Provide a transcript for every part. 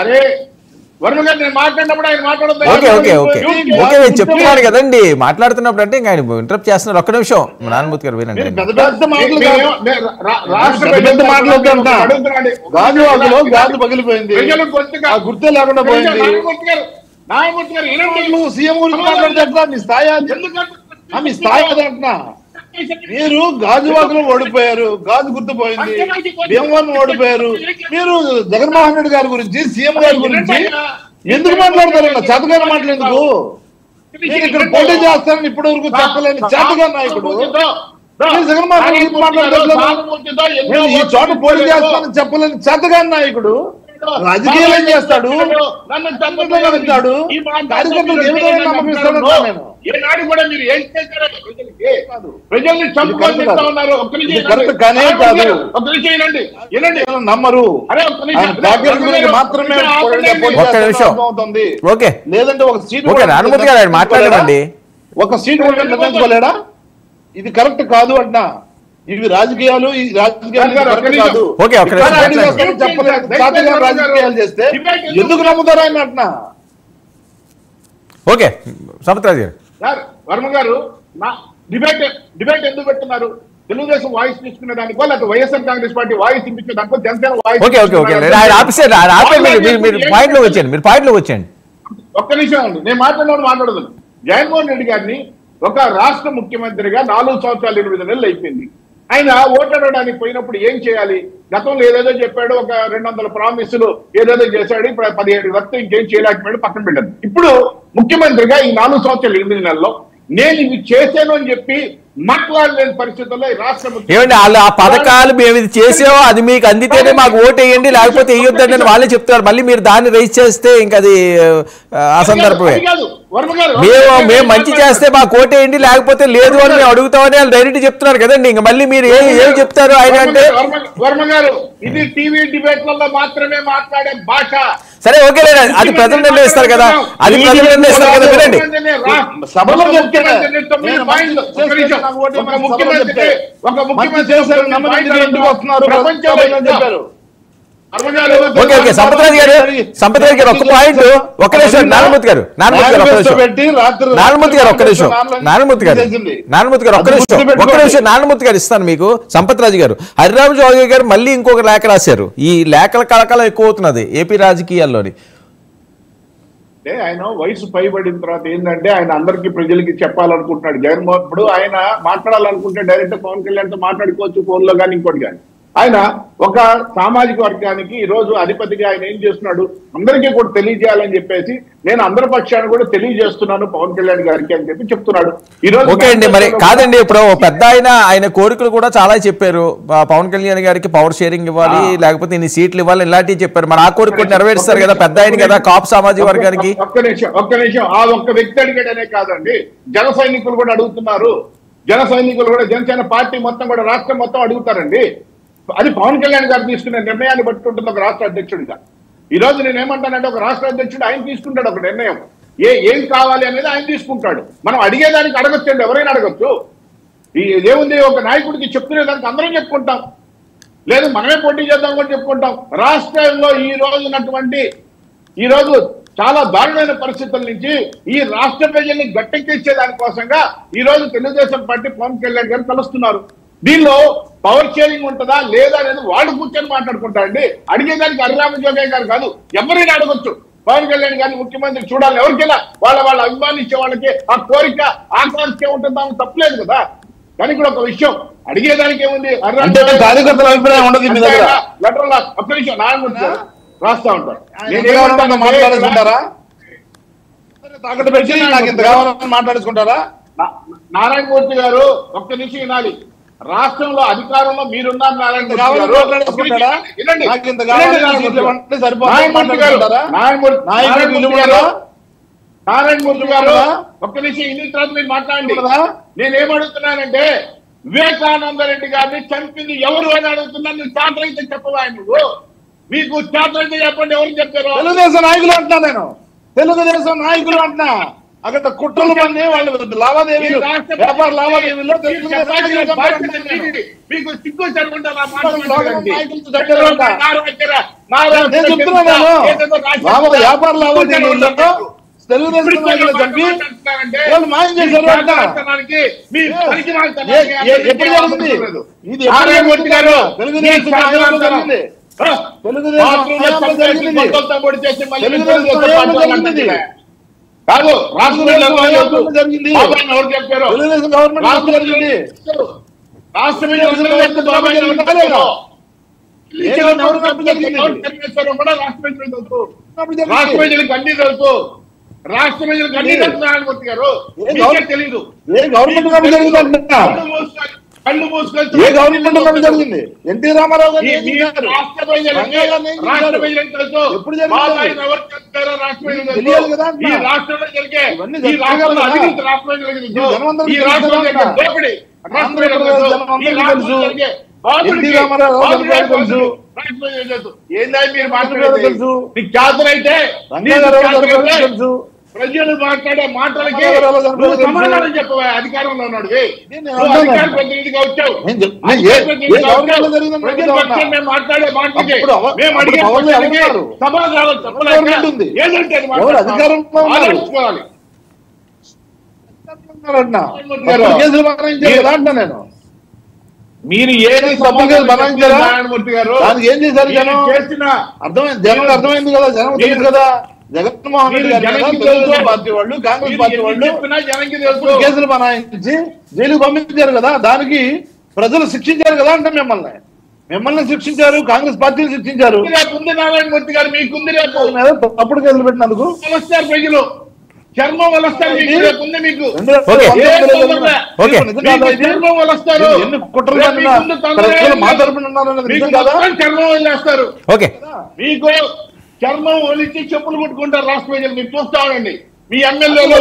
అరే వర్మ గారు నేను మాట్లాడినప్పుడు ఆయన మాట్లాడొద్దు. ఓకే చెప్తున్నారు కదండి మాట్లాడుతున్నప్పుడు అంటే ఇంకా ఆయన ఇంటరప్ట్ చేస్తున్నారు. ఒక్క నిమిషం నారాయణమూర్తి గారు వినండి. గాజు పగిలిపోయింది, గుర్తే లేకుండా పోయింది. నారాయణమూర్తి గారు నువ్వు సీఎం గురించి మాట్లాడితే మీ స్థాయి మీ స్థాయి అదంటున్నా. మీరు గాజువాకలో ఓడిపోయారు, గాజు గుర్తుపోయింది, భీమవరం ఓడిపోయారు. మీరు జగన్మోహన్ రెడ్డి గారి గురించి సీఎం గారి గురించి ఎందుకు మాట్లాడతారు? చేతగాని మాట్లాడేందుకు? నేను ఇక్కడ పోటీ చేస్తానని ఇప్పటి వరకు చెప్పలేని చేతగా నాయకుడు జగన్మోహన్ రెడ్డి మాట్లాడలేదు. నేను ఈ చోట పోటీ చేస్తానని చెప్పలేని చేతగా నాయకుడు రాజకీయాలు ఏం చేస్తాడు? కార్యకర్తలు ఏ విధంగా నమ్మకిస్తాడు? ఏనాడు కూడా మీరు ఏం చేశారో ప్రజల్ని చంపుకుంటా ఉన్నారు. నమ్మరు మాత్రమే. లేదంటే ఒక సీట్ మాట్లాడండి, ఒక సీట్ కూడా నిర్ణయించుకోలేడా? ఇది కరెక్ట్ కాదు అంటున్నా. ఇవి రాజకీయాలు, ఈ రాజకీయాలు కాదు. రాజకీయాలు చేస్తే ఎందుకు నమ్ముతారు ఆయన అంటున్నా. ఓకే సంపత్రాజు గారు. వర్మ గారు డిబేట్ ఎందుకు పెడుతున్నారు? తెలుగుదేశం వాయిస్ తీసుకునే దానికో లేకపోతే వైఎస్ఆర్ కాంగ్రెస్ పార్టీ వాయిస్ ఇప్పించే దానికో జనసేన వాయిస్. ఒక్క నిమిషం అండి, నేను మాట్లాడదు. జగన్మోహన్ రెడ్డి గారిని ఒక రాష్ట్ర ముఖ్యమంత్రిగా 4 సంవత్సరాలు 8 నెలలు అయిపోయింది. ఆయన ఓటాడడానికి పోయినప్పుడు ఏం చేయాలి? గతంలో ఏదేదో చెప్పాడు, ఒక 200 ప్రామిసులు ఏదేదో చేశాడు, 17 వరకు ఇంకేం చేయలేకపోయాడు, పక్కన పెట్టాడు. ఇప్పుడు ముఖ్యమంత్రిగా ఈ 4 సంవత్సరాలు 8 నెలల్లో నేను ఇవి చేశాను అని చెప్పి మాట్లాడలేని పరిస్థితుల్లో ఈ రాష్ట్ర ఏమండి వాళ్ళు ఆ పథకాలు మేము ఇది చేసామో అది మీకు అందితేనే మాకు ఓటు వేయండి లేకపోతే వేయొద్దండి అని వాళ్ళే చెప్తారు. మళ్ళీ మీరు దాన్ని రైజ్ చేస్తే ఇంకా అది ఆ సందర్భమే. మేము మంచి చేస్తే మాకు ఓటు వేయండి లేకపోతే లేదు అని మేము అడుగుతామని వాళ్ళు డైరెక్ట్ చెప్తున్నారు కదండి. ఇంకా మళ్ళీ మీరు ఏం చెప్తారు ఆయన అంటే? వర్మ గారు ఇది టీవీ డిబేట్లలో మాత్రమే మాట్లాడే భాష. సరే ఓకే, అది ప్రజలు నిర్ణయిస్తారు కదా, అది ప్రజలు నిర్ణయిస్తారు కదా. వినండి, సభలో సంపత్రాజు గారు ఒక్క పాయింట్, ఒక్క నిమిషం నారాయణమూర్తి గారు ఇస్తాను మీకు. సంపత్రాజు గారు, హరిరామ్ చౌదరి గారు మళ్ళీ ఇంకొక లేఖ రాశారు. ఈ లేఖల కలకలం ఎక్కువ అవుతున్నది ఏపీ రాజకీయాల్లోని. అంటే ఆయన వయసు పైబడిన తర్వాత ఏంటంటే ఆయన అందరికీ ప్రజలకి చెప్పాలనుకుంటున్నాడు. జగన్మోహన్ ఇప్పుడు ఆయన మాట్లాడాలనుకుంటే డైరెక్ట్ పవన్ కళ్యాణ్తో మాట్లాడుకోవచ్చు ఫోన్లో కానీ ఇంకోటి కానీ. ఆయన ఒక సామాజిక వర్గానికి ఈ రోజు అధిపతిగా ఆయన ఏం చేస్తున్నాడు అందరికీ కూడా తెలియజేయాలని చెప్పేసి నేను అందరి పక్షాన్ని కూడా తెలియజేస్తున్నాను పవన్ కళ్యాణ్ గారికి అని చెప్పి చెప్తున్నాడు. ఈ రోజు ఓకే అండి, మరి కాదండి ఇప్పుడు పెద్ద ఆయన కోరికలు కూడా చాలా చెప్పారు. పవన్ కళ్యాణ్ గారికి పవర్ షేరింగ్ ఇవ్వాలి లేకపోతే ఇన్ని సీట్లు ఇవ్వాలి ఇలాంటివి చెప్పారు. మరి ఆ కోరిక కూడా నెరవేరుస్తారు కదా పెద్ద ఆయన కదా కాపు సామాజిక వర్గానికి. ఒక్క నిమిషం ఆ ఒక్క వ్యక్తి అడిగాడనే కాదండి, జన సైనికులు కూడా అడుగుతున్నారు. జన సైనికులు కూడా జనసేన పార్టీ మొత్తం కూడా రాష్ట్రం మొత్తం అడుగుతారండి. అది పవన్ కళ్యాణ్ గారు తీసుకునే నిర్ణయాన్ని బట్టి ఉంటుంది ఒక రాష్ట్ర అధ్యక్షుడిగా. ఈ రోజు నేను ఏమంటానంటే ఒక రాష్ట్ర అధ్యక్షుడు ఆయన తీసుకుంటాడు ఒక నిర్ణయం, ఏం కావాలి అనేది ఆయన తీసుకుంటాడు. మనం అడిగేదానికి అడగొచ్చండి, ఎవరైనా అడగొచ్చు. ఏముంది ఒక నాయకుడికి చెప్పుకునేదానికి అందరం చెప్పుకుంటాం, లేదు మనమే పోటీ చేద్దాం కూడా చెప్పుకుంటాం. రాష్ట్రంలో ఈ రోజు చాలా దారుణమైన పరిస్థితుల నుంచి ఈ రాష్ట్ర ప్రజల్ని గట్టెక్కించే దానికోసంగా ఈ రోజు తెలుగుదేశం పార్టీ పవన్ కళ్యాణ్ గారు కలుస్తున్నారు. దీనిలో పవర్ షేరింగ్ ఉంటుందా లేదా అనేది వాళ్ళు కూర్చొని మాట్లాడుకుంటారండి. అడిగేదానికి హరిరామ జోగయ్య గారు కాదు, ఎవరైనా అడగొచ్చు. పవన్ కళ్యాణ్ గారిని ముఖ్యమంత్రి చూడాలి, ఎవరికైనా వాళ్ళ అభిమానించే వాళ్ళకి ఆ కోరిక ఆకాంక్ష ఉంటుందా తప్పలేదు కదా. కానీ ఇక్కడ ఒక విషయం అడిగేదానికి ఏముంది, కార్యకర్తల అభిప్రాయం ఉండదు. లెటర్లో ఒక్క నిమిషం నారాయణమూర్తి రాస్తా ఉంటారు, మాట్లాడుకుంటారా తాకట్టు పెట్టి నాకు ఇంత కావాలని మాట్లాడుకుంటారా? నారాయణమూర్తి గారు ఒక్క నిమిషం వినాలి. రాష్ట్రంలో అధికారంలో మీరున్నారు నారాయణమూర్తి గారు ఒక్క నిమిషం ఇన్ని తర్వాత మీరు మాట్లాడండి. నేనేమడుగుతున్నానంటే వివేకానంద రెడ్డి గారిని చంపింది ఎవరు అని అడుగుతున్నాను. నువ్వు చేతలైతే చెప్పవా? నువ్వు మీకు చేతలైతే చెప్పండి ఎవరు చెప్పారు? తెలుగుదేశం నాయకులు అంటున్నా, నేను తెలుగుదేశం నాయకులు అంటున్నా. అక్కడ కుట్రలు పని వాళ్ళు లావాదేవీలు వ్యాపార లావాదేవీల్లో మీకు సిగ్గు జరుగుంటారా? నేను చెప్తున్నాను వ్యాపార లావాదేవీల్లో తెలుగుదేశం నాయకులు చంపి వాళ్ళు మాయం చేశారు. ఎప్పుడు జరిగింది ఇది? తెలుగుదేశం కాదు రాష్ట్ర జరిగింది. తెలుగుదేశం గవర్నమెంట్ జరిగింది. రాష్ట్ర ప్రజలకు అన్ని తెలుసు. రాష్ట్ర ప్రజలకు అన్ని తెలుసు నారాయణమూర్తి గారు. తెలీదు ఏ గవర్నమెంట్ జరిగింది? కళ్ళు మూసుకొని ఏ గవర్నమెంట్ జరిగింది? ఎన్టీ రామారావు గారు రాష్ట్ర ప్రజలకు తెలుసు. ఎప్పుడు జరిగింది? ఎవరు చెప్తారో రాష్ట్ర ప్రజలకు తెలియాలి కదా. ఈ రాష్ట్రంలో జరిగే ఈ రాష్ట్రంలో అవినీతి రాష్ట్ర ప్రజలకు తెలుసు. ఈ రాష్ట్రంలో జరిగే దోపిడీ రాష్ట్ర ప్రజలకు తెలుసు. ఎన్టీ రామారావు తెలుసు. ఏందా మీరు మాట్లాడేది? మీకు చేతనైతే తెలుసు. ప్రజలు మాట్లాడే మాటలకి సమాధానం చెప్పవా? అధికారంలో ఉన్నాడు, అధికార ప్రతినిధిగా వచ్చావు. మేము మాట్లాడే మాటలకి మేము అడిగే సమాధానం చెప్పలేదు. ఏదంటే ఆలోచించుకోవాలి. నేను మీరు ఏది నారాయణమూర్తి గారు దానికి ఏం చేశారు? జనం చేసిన అర్థమైంది. జనం అర్థమైంది కదా. జనం తెలుసు కదా. జగన్మోహన్ రెడ్డి గారు తెలుగుదేశం పార్టీ వాళ్ళు, కాంగ్రెస్ పార్టీ వాళ్ళు కేసులు బనాయించి జైలుకు పంపించారు కదా. దానికి ప్రజలు శిక్షించారు కదా. అంటే మిమ్మల్ని శిక్షించారు, కాంగ్రెస్ పార్టీని శిక్షించారు. ఉంది నారాయణమూర్తి గారు, మీకుంది రేపు తప్పుడు కేసులు పెట్టినందుకు వస్తారు ప్రజలు. చర్మం వాళ్ళు వస్తారు. మీకు చర్మం వాళ్ళు వస్తారు. ఎన్ని కుట్రలు మా తరపున చర్మం వదిలేస్తారు. మీకు చర్మం వలిచి చెప్పులు కొట్టుకుంటారు రాష్ట్ర ప్రజలు. మీరు చూస్తా ఉండండి. మీ ఎమ్మెల్యేలు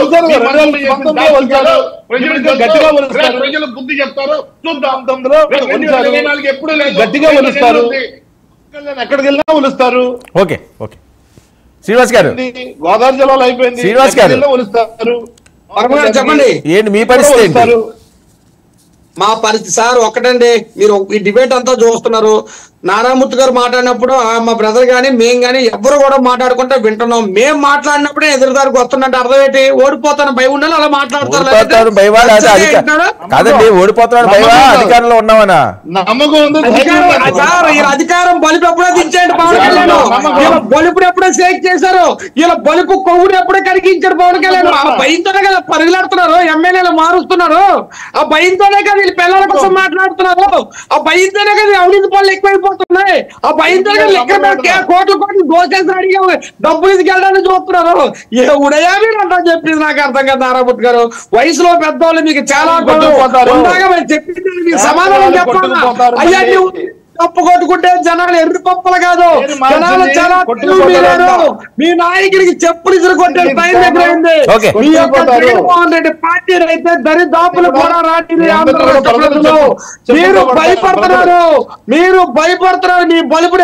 ప్రజలు బుద్ధి చెప్తారు. చూద్దాం. ఎప్పుడు గట్టిగా వలుస్తారు. ఎక్కడికి వెళ్ళినా వలుస్తారు. ఓకే ఓకే శ్రీనివాస్ గారు, గోదావరి జిల్లాలో అయిపోయింది. శ్రీనివాస్ గారు వలుస్తారు. చెప్పండి ఏంటి మీ పరిస్థితి ఏంటి? మా పరిస్థితి సార్ ఒకటండి. మీరు ఈ డిబేట్ అంతా చూస్తున్నారు. నారాయణమూర్తి గారు మాట్లాడినప్పుడు మా బ్రదర్ గానీ మేము గానీ ఎవరు కూడా మాట్లాడుకుంటే వింటున్నాం. మేము మాట్లాడినప్పుడే ఎదురుదారికి వస్తున్నట్టు అర్థం ఏంటి? ఓడిపోతాను భయ ఉండాలి అలా మాట్లాడతారు. కాదండి, ఓడిపోతున్నాడు భయవా అధికారంలో ఉన్నామనా? సార్ ఈ అధికారం బలుపు ఎప్పుడో దించండి పవన్ కళ్యాణ్. ఇలా బలుపుడు ఎప్పుడో షేక్ చేశారు. ఇలా బలుపు కొవ్వుడు ఎప్పుడో కరిగించారు పవన్ కళ్యాణ్. ఆ భయంతోనే కదా పరుగులాడుతున్నారు, ఎమ్మెల్యేలు మారుస్తున్నారు. ఆ భయంతోనే కదా వీళ్ళు పిల్లల కోసం మాట్లాడుతున్నారు. ఆ భయంతోనే కదా అవినీతి పనులు ఎక్కువైపోతున్నాయి. ఆ భయంతో లెక్క కోట్ల కోట్లు దోచేసి అడిగే డబ్బులు తీసుకెళ్ళడానికి చూస్తున్నారు. ఏ ఉడయా మీరు అంటా చెప్పింది నాకు అర్థం కదా. నారాయణమూర్తి గారు వయసులో పెద్దవాళ్ళు మీకు చాలా చెప్పింది మీకు సమాధానం చెప్పాలి. అయ్యా పప్పు కొట్టుకుంటే జనాలు ఎర్రి పప్పులు కాదు, జనాలు చాలా మీ నాయకుడికి చెప్పులు ఇసురు కొట్టే టైం దగ్గర అయింది. మీ యొక్క జగన్మోహన్ రెడ్డి పార్టీ అయితే దరిదాపులు కూడా రాటింది. మీరు భయపడుతున్నారు, మీ బలుపుడు